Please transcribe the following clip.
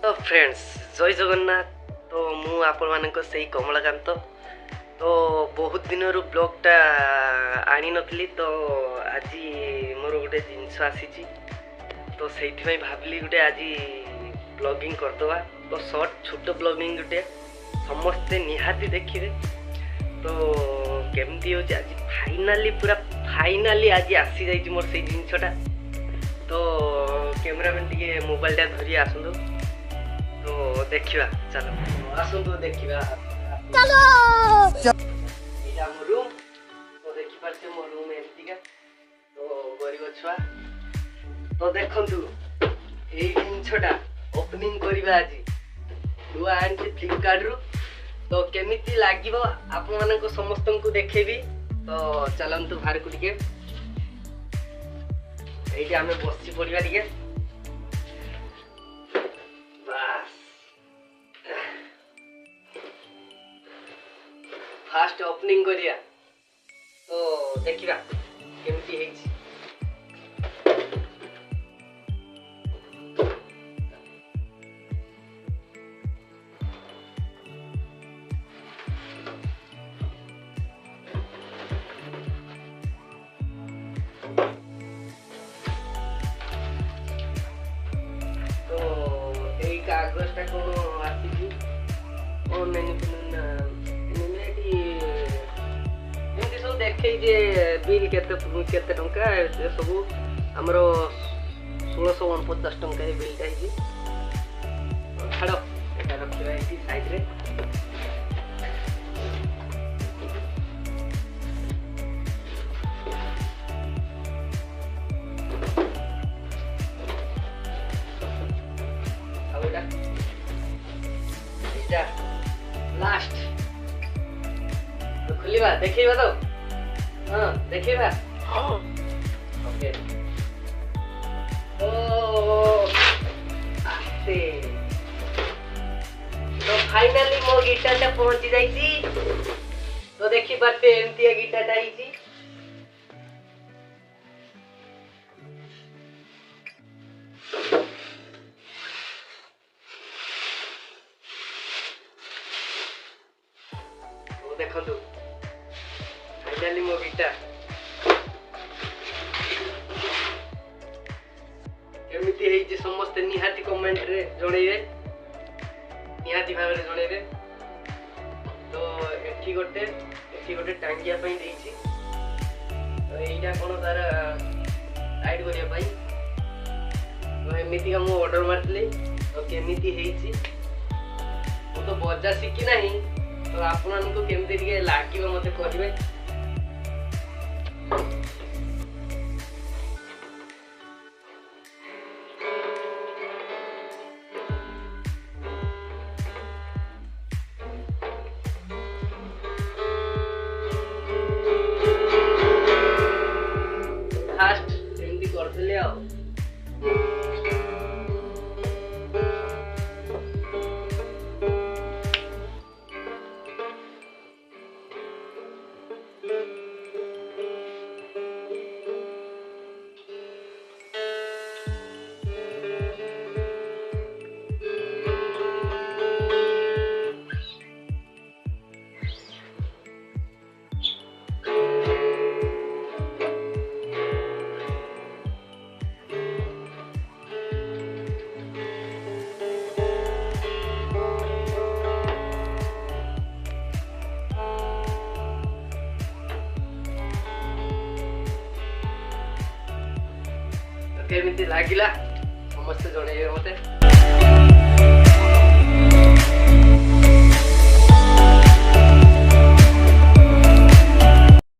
तो फ्रेंड्स जय जगन्नाथ। तो मु आपण मानक सही कमलाकांत। तो बहुत दिन रु ब्लॉगटा आनी नथली तो आज मोर गोटे जिनस आसी तो से भाविली गोटे आज ब्लॉगिंग करदवा। तो शॉर्ट छोट ब्लॉगिंग गोटे समस्ते निहाती देखिए। तो केमती हो आज फाइनाली पूरा फाइनाली आज आसी जाइए मोर से जिनसटा। तो कैमरामैन टे मोबाइलटा धरी आसतु तो देखा चलो आसतु देखा चलो ये मो रूम। तो देखी पारे मो रूम एमतीका। तो गरीब छुआ तो देखु ये जिनसटा ओपनिंग करवा आज नुआ आनी फ्लिपकार्ट रु। तो केमिति लागिबो आपण मानको समस्त को देखेबी। तो चलंतु बाहर को टिके ये आम बसी पड़ा टे फास्ट ओपनिंग करिया। तो देखिबा केमती हेछि। कागजटा कौन आसी सब देखे बिल केते टंका सब आमर 1649 टंका बिलटा छाड़ एटा रखा साइड रे। लास्ट तो खुलिबा देखिबा। तो हां देखिबा ओके। आसे तो फाइनली मो गिटारटा पहुंची जाईची। तो देखि पाते एमतिया गिटारटा आईची। देखु फाइनाली मो गिटार केमिति हेछि समस्त निहाती कमेंट रे जणैबे निहाती भाव रे जणैबे। तो एठी गोटे टांगिया पई देछि। तो एइटा कोन तार टाइट करिया पई। तो एमिति का मो ऑर्डर मारतली। तो केमिति हेछि मो तो बजा सिकी नाही। तो आपको केमती टे लगे मत करेंगे। फास्ट एमती करदे आ केमिति लागिला समस्त जणैबे मते।